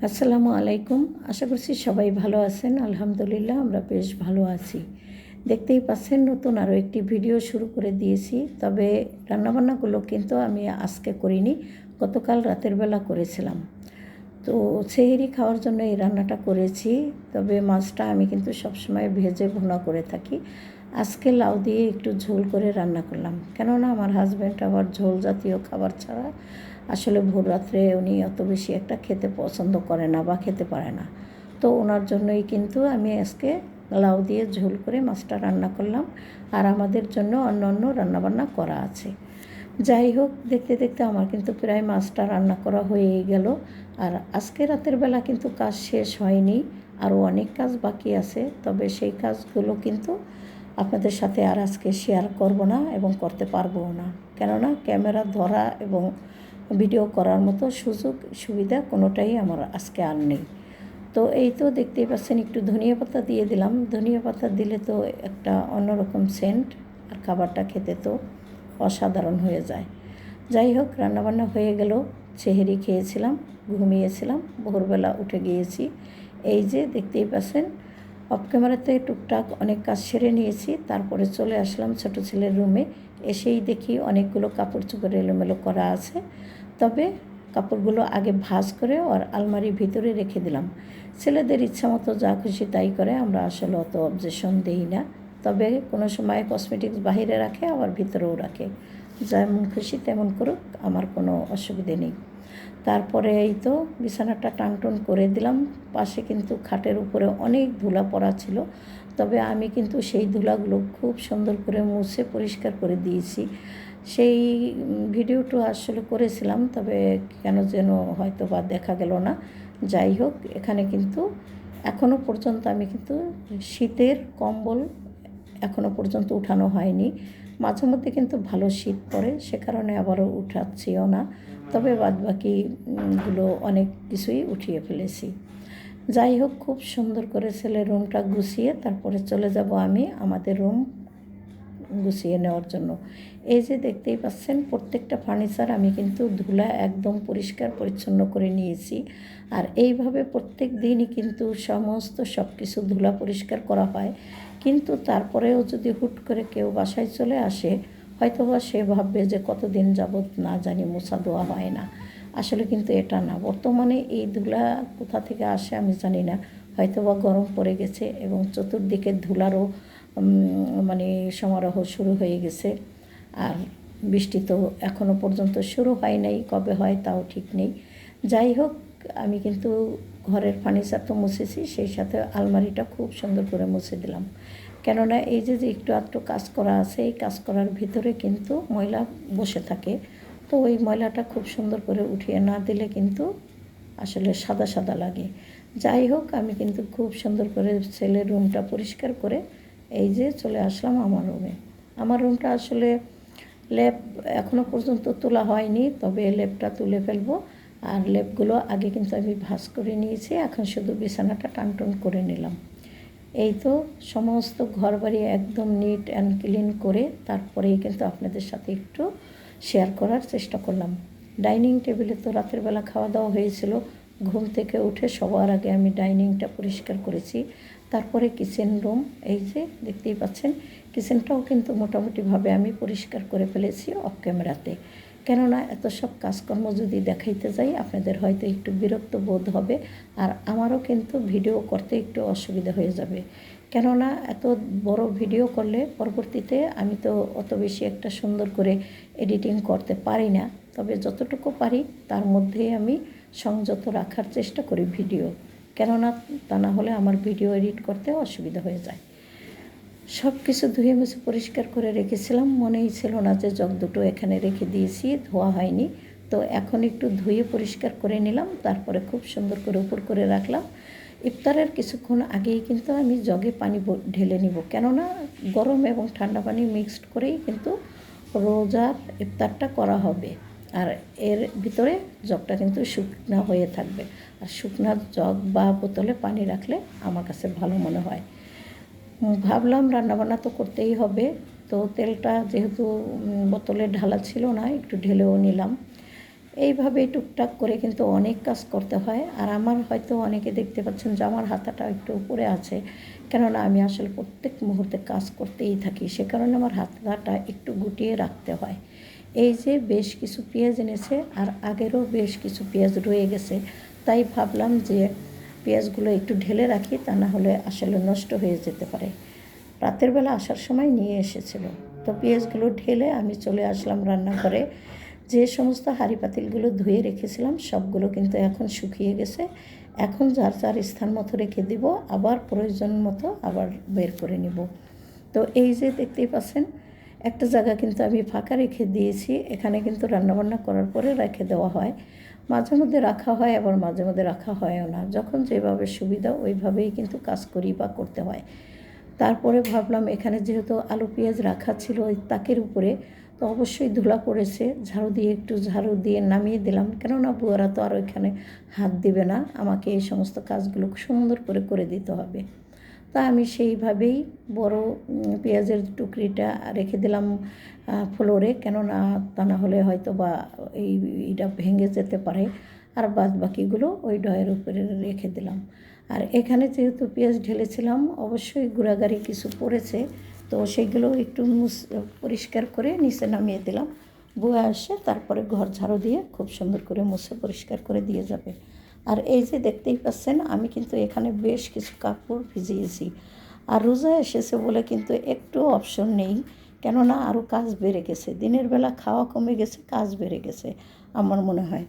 আসসালামু আলাইকুম। আশা করছি সবাই ভালো আছেন। আলহামদুলিল্লাহ আমরা বেশ ভালো আছি। দেখতেই পাচ্ছেন নতুন আরও একটি ভিডিও শুরু করে দিয়েছি। তবে রান্নাবান্নাগুলো কিন্তু আমি আজকে করিনি, গতকাল রাতের বেলা করেছিলাম। তো সেহরি খাওয়ার জন্য এই রান্নাটা করেছি। তবে মাছটা আমি কিন্তু সবসময় ভেজে ভুনা করে থাকি। আজকে লাউ দিয়ে একটু ঝোল করে রান্না করলাম, কেননা আমার হাজব্যান্ড আবার ঝোল জাতীয় খাবার ছাড়া আসলে ভোর রাত্রে উনি অত বেশি একটা খেতে পছন্দ করে না বা খেতে পারে না। তো ওনার জন্যই কিন্তু আমি আজকে লাউ দিয়ে ঝোল করে মাছটা রান্না করলাম, আর আমাদের জন্য অন্য অন্য রান্নাবান্না করা আছে। যাই হোক, দেখতে দেখতে আমার কিন্তু প্রায় মাছটা রান্না করা হয়েই গেল। আর আজকে রাতের বেলা কিন্তু কাজ শেষ হয়নি, আরও অনেক কাজ বাকি আছে। তবে সেই কাজগুলো কিন্তু আপনাদের সাথে আর আজকে শেয়ার করব না এবং করতে পারবও না, কেননা ক্যামেরা ধরা এবং ভিডিও করার মতো সুযোগ সুবিধা কোনোটাই আমার আজকে আর নেই। তো এই তো দেখতেই পাচ্ছেন, একটু ধনিয়া পাতা দিয়ে দিলাম। ধনিয়া পাতা দিলে তো একটা অন্যরকম সেন্ট, আর খাবারটা খেতে তো অসাধারণ হয়ে যায়। যাই হোক, রান্নাবান্না হয়ে গেল। সেহরি খেয়েছিলাম, ঘুমিয়েছিলাম, ভোরবেলা উঠে গিয়েছি। এই যে দেখতেই পাচ্ছেন, অফ ক্যামেরাতে টুকটাক অনেক কাজ সেরে নিয়েছি। তারপরে চলে আসলাম ছোটো ছেলের রুমে। এসেই দেখি অনেকগুলো কাপড় চোপড় এলোমেলো করা আছে। তবে কাপড়গুলো আগে ভাঁজ করে ওর আলমারির ভিতরে রেখে দিলাম। ছেলেদের ইচ্ছা মতো যা খুশি তাই করে, আমরা আসলে অত অবজেশন দিই না। তবে কোনো সময় কসমেটিক্স বাহিরে রাখে, আবার ভিতরেও রাখে। যেমন খুশি তেমন করুক, আমার কোনো অসুবিধে নেই। তারপরে এই তো বিছানাটা টানটুন করে দিলাম। পাশে কিন্তু খাটের উপরে অনেক ধুলা পড়া ছিল, তবে আমি কিন্তু সেই ধুলাগুলো খুব সুন্দর করে মুছে পরিষ্কার করে দিয়েছি। সেই ভিডিওটা আসলে করেছিলাম, তবে কেন যেন হয়তো বা দেখা গেল না। যাই হোক, এখানে কিন্তু এখনও পর্যন্ত আমি কিন্তু শীতের কম্বল এখনও পর্যন্ত উঠানো হয়নি। মাঝে মধ্যে কিন্তু ভালো শীত পড়ে, সে কারণে আবারও উঠাচ্ছিও না। তবে বাদবাকিগুলো অনেক কিছুই উঠিয়ে ফেলেছি। যাই হোক, খুব সুন্দর করে ছেলের রুমটা গুছিয়ে তারপরে চলে যাব আমি আমাদের রুম গুছিয়ে নেওয়ার জন্য। এই যে দেখতেই পাচ্ছেন, প্রত্যেকটা ফার্নিচার আমি কিন্তু ধুলা একদম পরিষ্কার পরিচ্ছন্ন করে নিয়েছি। আর এইভাবে প্রত্যেক দিনই কিন্তু সমস্ত সব কিছু ধুলা পরিষ্কার করা হয়। কিন্তু তারপরেও যদি হুট করে কেউ বাসায় চলে আসে, হয়তোবা সে ভাববে যে কতদিন যাবৎ না জানি মোছা ধোয়া হয় না। আসলে কিন্তু এটা না। বর্তমানে এই ধুলা কোথা থেকে আসে আমি জানি না। হয়তোবা গরম পড়ে গেছে এবং চতুর্দিকে ধুলারও মানে সমারোহ শুরু হয়ে গেছে। আর বৃষ্টি তো এখনও পর্যন্ত শুরু হয় নাই, কবে হয় তাও ঠিক নেই। যাই হোক, আমি কিন্তু ঘরের ফার্নিচার তো মুছেছি, সেই সাথে আলমারিটা খুব সুন্দর করে মুছে দিলাম। কেননা এই যে একটু আধটু কাজ করা আছে, এই কাজ করার ভিতরে কিন্তু ময়লা বসে থাকে। তো ওই ময়লাটা খুব সুন্দর করে উঠিয়ে না দিলে কিন্তু আসলে সাদা সাদা লাগে। যাই হোক, আমি কিন্তু খুব সুন্দর করে ছেলের রুমটা পরিষ্কার করে এই যে চলে আসলাম আমার রুমে। আমার রুমটা আসলে লেপ এখনও পর্যন্ত তোলা হয়নি, তবে লেপটা তুলে ফেলবো। আর লেপগুলো আগে কিন্তু আমি ভাঁজ করে নিয়েছি, এখন শুধু বিছানাটা টানটুন করে নিলাম। এই তো সমস্ত ঘরবাড়ি একদম নিট অ্যান্ড ক্লিন করে তারপরেই কিন্তু আপনাদের সাথে একটু শেয়ার করার চেষ্টা করলাম। ডাইনিং টেবিলে তো রাতের বেলা খাওয়া দাওয়া হয়েছিল। ঘুম থেকে উঠে সবার আগে আমি ডাইনিংটা পরিষ্কার করেছি। তারপরে কিচেন রুম, এই যে দেখতেই পাচ্ছেন, কিচেনটাও কিন্তু মোটামুটিভাবে আমি পরিষ্কার করে ফেলেছি অফ ক্যামেরাতে। কেননা এত সব কাজকর্ম যদি দেখাইতে যাই, আপনাদের হয়তো একটু বিরক্ত বোধ হবে, আর আমারও কিন্তু ভিডিও করতে একটু অসুবিধা হয়ে যাবে। কেননা এত বড় ভিডিও করলে পরবর্তীতে আমি তো অত বেশি একটা সুন্দর করে এডিটিং করতে পারি না। তবে যতটুকু পারি তার মধ্যেই আমি সংযত রাখার চেষ্টা করি ভিডিও, কেননা তা না হলে আমার ভিডিও এডিট করতে অসুবিধা হয়ে যায়। সব কিছু ধুয়ে মুছে পরিষ্কার করে রেখেছিলাম, মনেই ছিল না যে জগ দুটো এখানে রেখে দিয়েছি, ধোয়া হয়নি। তো এখন একটু ধুয়ে পরিষ্কার করে নিলাম, তারপরে খুব সুন্দর করে উপর করে রাখলাম। ইফতারের কিছুক্ষণ আগেই কিন্তু আমি জগে পানি ঢেলে নিব, কেননা গরম এবং ঠান্ডা পানি মিক্সড করেই কিন্তু রোজার ইফতারটা করা হবে। আর এর ভিতরে জগটা কিন্তু শুকনা হয়ে থাকবে, আর শুকনা জগ বা বোতলে পানি রাখলে আমার কাছে ভালো মনে হয়। ভাবলাম রান্নাবান্না তো করতেই হবে, তো তেলটা যেহেতু বোতলে ঢালা ছিল না, একটু ঢেলেও নিলাম। এইভাবে টুকটাক করে কিন্তু অনেক কাজ করতে হয়। আর আমার হয়তো অনেকে দেখতে পাচ্ছেন যে আমার হাতাটা একটু উপরে আছে, কেননা আমি আসলে প্রত্যেক মুহূর্তে কাজ করতেই থাকি, সে কারণে আমার হাতাটা একটু গুটিয়ে রাখতে হয়। এই যে বেশ কিছু পেঁয়াজ এনেছে, আর আগেরও বেশ কিছু পেঁয়াজ রয়ে গেছে, তাই ভাবলাম যে পেঁয়াজগুলো একটু ঢেলে রাখি, তা না হলে আসলে নষ্ট হয়ে যেতে পারে। রাতের বেলা আসার সময় নিয়ে এসেছিল। তো পেঁয়াজগুলো ঢেলে আমি চলে আসলাম রান্নাঘরে। যে সমস্ত হাঁড়ি পাতিলগুলো ধুয়ে রেখেছিলাম সবগুলো কিন্তু এখন শুকিয়ে গেছে। এখন যার যার স্থান মতো রেখে দিব, আবার প্রয়োজন মতো আবার বের করে নিব। তো এই যে দেখতেই পাচ্ছেন, একটা জায়গা কিন্তু আমি ফাঁকা রেখে দিয়েছি। এখানে কিন্তু রান্নাবান্না করার পরে রেখে দেওয়া হয়। মাঝে মধ্যে রাখা হয়, আবার মাঝে মধ্যে রাখা হয়ও না। যখন যেভাবে সুবিধা ওইভাবেই কিন্তু কাজ করি বা করতে হয়। তারপরে ভাবলাম এখানে যেহেতু আলু পেঁয়াজ রাখা ছিল ওই তাকের উপরে, তো অবশ্যই ধুলা পড়েছে, একটু ঝাড়ু দিয়ে নামিয়ে দিলাম, কেননা বুয়ারা তো আর ওইখানে হাত দিবে না, আমাকে এই সমস্ত কাজগুলো সুন্দর করে করে দিতে হবে। তা আমি সেইভাবেই বড় পেঁয়াজের টুকরিটা রেখে দিলাম ফ্লোরে, কেননা তা না হলে হয়তো বা এইটা ভেঙে যেতে পারে। আর বাদ বাকিগুলো ওই ডয়ের উপরে রেখে দিলাম। আর এখানে যেহেতু পেঁয়াজ ঢেলেছিলাম, অবশ্যই গুঁড়াগাড়ি কিছু পড়েছে, তো সেইগুলো একটু পরিষ্কার করে নিচে নামিয়ে দিলাম। বুয়া আসে তারপরে ঘর ঝাড়ু দিয়ে খুব সুন্দর করে মুছে পরিষ্কার করে দিয়ে যাবে। আর এই যে দেখতেই পাচ্ছেন, আমি কিন্তু এখানে বেশ কিছু কাপড় ভিজিয়েছি। আর রোজা এসেছে বলে কিন্তু একটু অপশন নেই, কেননা আরও কাজ বেড়ে গেছে। দিনের বেলা খাওয়া কমে গেছে, কাজ বেড়ে গেছে আমার মনে হয়।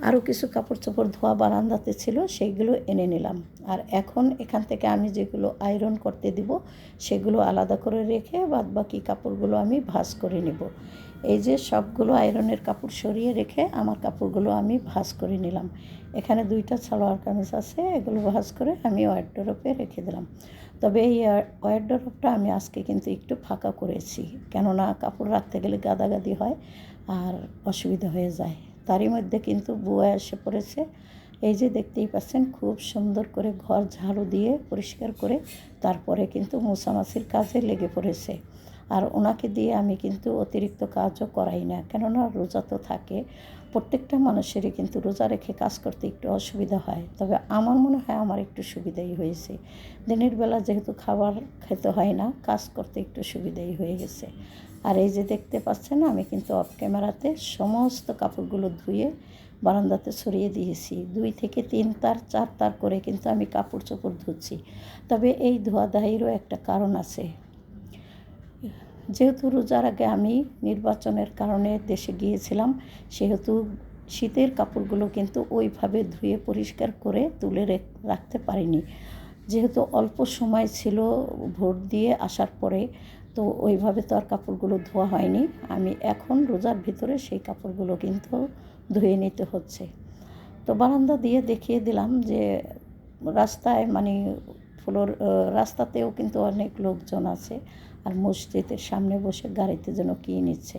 আরও কিছু কাপড় চোপড় ধোয়া বারান্দাতে ছিল, সেইগুলো এনে নিলাম। আর এখন এখান থেকে আমি যেগুলো আয়রন করতে দিব সেগুলো আলাদা করে রেখে বাদ বাকি কাপড়গুলো আমি ভাঁজ করে নেব। এই যে সবগুলো আয়রনের কাপড় সরিয়ে রেখে আমার কাপড়গুলো আমি ভাঁজ করে নিলাম। এখানে 2টা সালোয়ার কামিজ আছে, এগুলো ভাঁজ করে আমি ওয়ারড্রোবে রেখে দিলাম। তবে এই ওয়ারড্রোবটা আমি আজকে কিন্তু একটু ফাঁকা করেছি, কেননা কাপড় রাখতে গেলে গাদাগাদি হয় আর অসুবিধা হয়ে যায়। তারই মধ্যে কিন্তু বুয়া এসে পড়েছে। এই যে দেখতেই পাচ্ছেন, খুব সুন্দর করে ঘর ঝাড়ু দিয়ে পরিষ্কার করে তারপরে কিন্তু মোছামাছির কাজে লেগে পড়েছে। আর ওনাকে দিয়ে আমি কিন্তু অতিরিক্ত কাজও করাই না, কেননা রোজা তো থাকে। প্রত্যেকটা মানুষেরই কিন্তু রোজা রেখে কাজ করতে একটু অসুবিধা হয়, তবে আমার মনে হয় আমার একটু সুবিধাই হয়েছে। দিনের বেলা যেহেতু খাবার খেতে হয় না, কাজ করতে একটু সুবিধাই হয়ে গেছে। আর এই যে দেখতে পাচ্ছেন, আমি কিন্তু অফ ক্যামেরাতে সমস্ত কাপড়গুলো ধুয়ে বারান্দাতে ছড়িয়ে দিয়েছি। 2 থেকে 3 তার 4 তার করে কিন্তু আমি কাপড় চোপড় ধুচ্ছি। তবে এই ধোয়াধাইয়েরও একটা কারণ আছে। যেহেতু রোজার আগে আমি নির্বাচনের কারণে দেশে গিয়েছিলাম, সেহেতু শীতের কাপড়গুলো কিন্তু ওইভাবে ধুয়ে পরিষ্কার করে তুলে রাখতে পারিনি। যেহেতু অল্প সময় ছিল ভোট দিয়ে আসার পরে, তো ওইভাবে তো আর কাপড়গুলো ধোয়া হয়নি। আমি এখন রোজার ভিতরে সেই কাপড়গুলো কিন্তু ধুয়ে নিতে হচ্ছে। তো বারান্দা দিয়ে দেখিয়ে দিলাম যে রাস্তায় মানে রাস্তাতেও কিন্তু অনেক লোকজন আছে, আর মসজিদের সামনে বসে গাড়িতে যেন কী নিচ্ছে।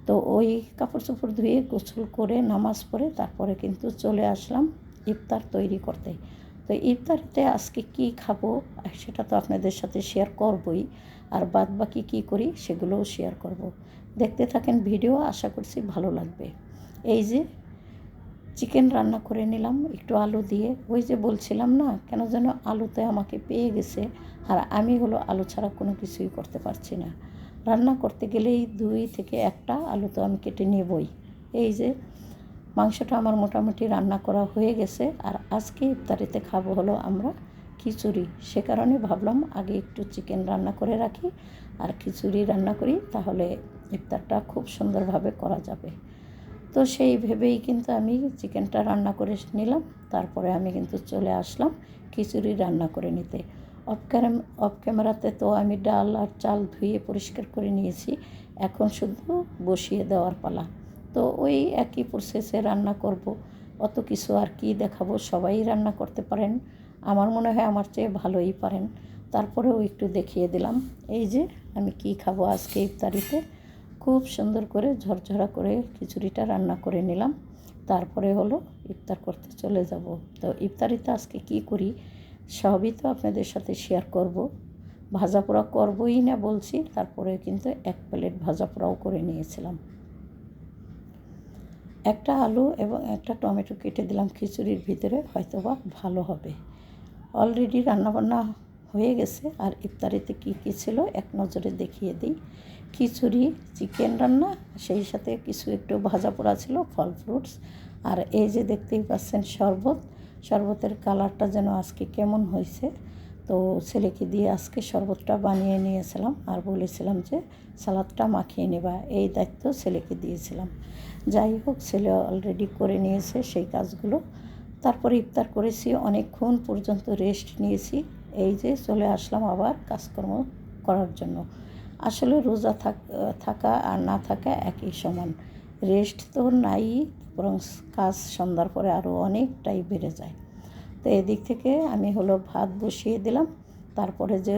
তো ওই কাপড় চোপড় ধুয়ে গোসল করে নামাজ পড়ে তারপরে কিন্তু চলে আসলাম ইফতার তৈরি করতে। তো ইফতারিতে আজকে কী খাবো সেটা তো আপনাদের সাথে শেয়ার করবই, আর বাদ বাকি কী করি সেগুলোও শেয়ার করব। দেখতে থাকেন ভিডিও, আশা করছি ভালো লাগবে। এই যে চিকেন রান্না করে নিলাম একটু আলু দিয়ে। ওই যে বলছিলাম না, কেন যেন আলুতে আমাকে পেয়ে গেছে, আর আমি হলো আলু ছাড়া কোনো কিছুই করতে পারছি না। রান্না করতে গেলেই 2 থেকে 1টা আলু তো আমি কেটে নেবই। এই যে মাংসটা আমার মোটামুটি রান্না করা হয়ে গেছে। আর আজকে ইফতারিতে খাবো হলো আমরা খিচুড়ি, সে কারণে ভাবলাম আগে একটু চিকেন রান্না করে রাখি আর খিচুড়ি রান্না করি, তাহলে ইফতারটা খুব সুন্দরভাবে করা যাবে। তো সেই ভেবেই কিন্তু আমি চিকেনটা রান্না করে নিলাম। তারপরে আমি কিন্তু চলে আসলাম খিচুড়ি রান্না করে নিতে। অফ ক্যামেরাতে তো আমি ডাল আর চাল ধুয়ে পরিষ্কার করে নিয়েছি, এখন শুধু বসিয়ে দেওয়ার পালা। তো ওই একই প্রসেসে রান্না করব, অত কিছু আর কি দেখাবো, সবাই রান্না করতে পারেন, আমার মনে হয় আমার চেয়ে ভালোই পারেন। তারপরেও একটু দেখিয়ে দিলাম। এই যে আমি কি খাবো আজকে ইফতারিতে, খুব সুন্দর করে ঝরঝরা করে খিচুড়িটা রান্না করে নিলাম। তারপরে হলো ইফতার করতে চলে যাব। তো ইফতারিতে আজকে কি করি সবই তো আপনাদের সাথে শেয়ার করব। ভাজা পোড়া করবই না বলছি, তারপরে কিন্তু 1 প্লেট ভাজা পোড়াও করে নিয়েছিলাম। একটা আলু এবং একটা টমেটো কেটে দিলাম খিচুড়ির ভিতরে, হয়তোবা ভালো হবে। অলরেডি রান্নাবান্না হয়ে গেছে। আর ইফতারিতে কী কী ছিল এক নজরে দেখিয়ে দিই। খিচুড়ি, চিকেন রান্না, সেই সাথে কিছু একটু ভাজা পোড়া ছিল, ফল ফ্রুটস। আর এই যে দেখতেই পাচ্ছেন শরবত। শরবতের কালারটা যেন আজকে কেমন হয়েছে। তো ছেলেকে দিয়ে আজকে শরবতটা বানিয়ে নিয়েছিলাম আর বলেছিলাম যে সালাদটা মাখিয়ে নেবা, এই দায়িত্ব ছেলেকে দিয়েছিলাম। যাই হোক, ছেলে অলরেডি করে নিয়েছে সেই কাজগুলো। তারপরে ইফতার করেছি, অনেকক্ষণ পর্যন্ত রেস্ট নিয়েছি। এই যে চলে আসলাম আবার কাজকর্ম করার জন্য। আসলে রোজা থাকা আর না থাকা একই সমান। রেস্ট তো নাই, বরং কাজ সন্ধ্যার পরে আরও অনেকটাই বেড়ে যায়। তো এদিক থেকে আমি ভাত বসিয়ে দিলাম। তারপরে যে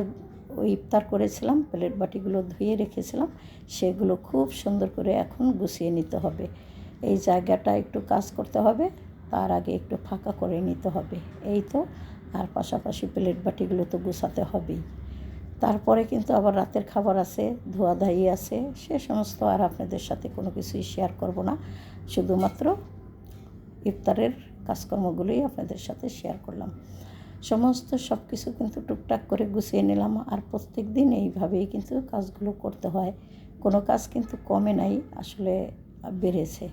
ওই ইফতার করেছিলাম, প্লেট বাটিগুলো ধুয়ে রেখেছিলাম, সেগুলো খুব সুন্দর করে এখন গুছিয়ে নিতে হবে। এই জায়গাটা একটু কাজ করতে হবে, তার আগে একটু ফাঁকা করে নিতে হবে, এই তো। আর পাশাপাশি প্লেট বাটিগুলো তো গুছাতে হবেই। তারপরে কিন্তু আবার রাতের খাবার আছে, ধোয়াধাই আছে, সে সমস্ত আর আপনাদের সাথে কোনো কিছুই শেয়ার করব না। শুধুমাত্র ইফতারের কাজকর্মগুলোই আপনাদের সাথে শেয়ার করলাম। সমস্ত সব কিছু কিন্তু টুকটাক করে গুছিয়ে নিলাম। আর প্রত্যেক দিন এইভাবেই কিন্তু কাজগুলো করতে হয়, কোনো কাজ কিন্তু কমে নাই, আসলে বেড়েছে।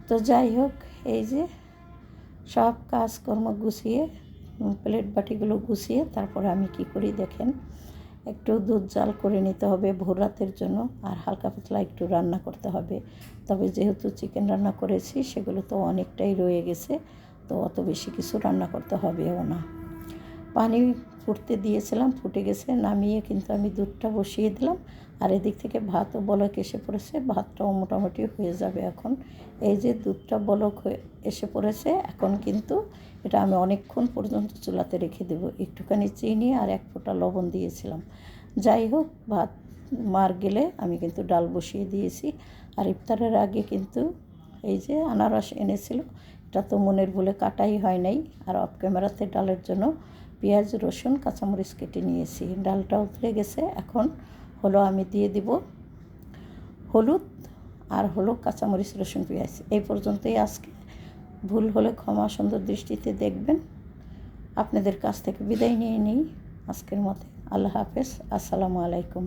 তো যাই হোক, এই যে সব কাজকর্ম গুছিয়ে, প্লেট বাটিগুলো গুছিয়ে তারপরে আমি কি করি দেখেন, একটু দুধ জাল করে নিতে হবে ভোর রাতের জন্য। আর হালকা পাতলা একটু রান্না করতে হবে। তবে যেহেতু চিকেন রান্না করেছি, সেগুলো তো অনেকটাই রয়ে গেছে, তো অত বেশি কিছু রান্না করতে হবেও না। পানি ফুটতে দিয়েছিলাম, ফুটে গেছে, নামিয়ে কিন্তু আমি দুধটা বসিয়ে দিলাম। আর এদিক থেকে ভাতও বলক এসে পড়েছে, ভাতটাও মোটামুটি হয়ে যাবে এখন। এই যে দুধটা বলক হয়ে এসে পড়েছে, এখন কিন্তু এটা আমি অনেকক্ষণ পর্যন্ত চুলাতে রেখে দেবো। একটুখানি চিনি আর এক ফোঁটা লবণ দিয়েছিলাম। যাই হোক, ভাত মার গেলে আমি কিন্তু ডাল বসিয়ে দিয়েছি। আর ইফতারের আগে কিন্তু এই যে আনারস এনেছিল, এটা তো মনের ভুলে কাটাই হয় নাই। আর অফ ক্যামেরাতে ডালের জন্য পেঁয়াজ, রসুন, কাঁচামরিচ কেটে নিয়েছি। ডালটা উতলে গেছে, এখন আমি দিয়ে দিব হলুদ আর কাঁচামরিচ, রসুন, পেঁয়াজ। এই পর্যন্তই আজকে। ভুল হলে ক্ষমা সুন্দর দৃষ্টিতে দেখবেন। আপনাদের কাছ থেকে বিদায় নিয়ে নিই আজকের মতে। আল্লাহ হাফেজ, আসসালামু আলাইকুম।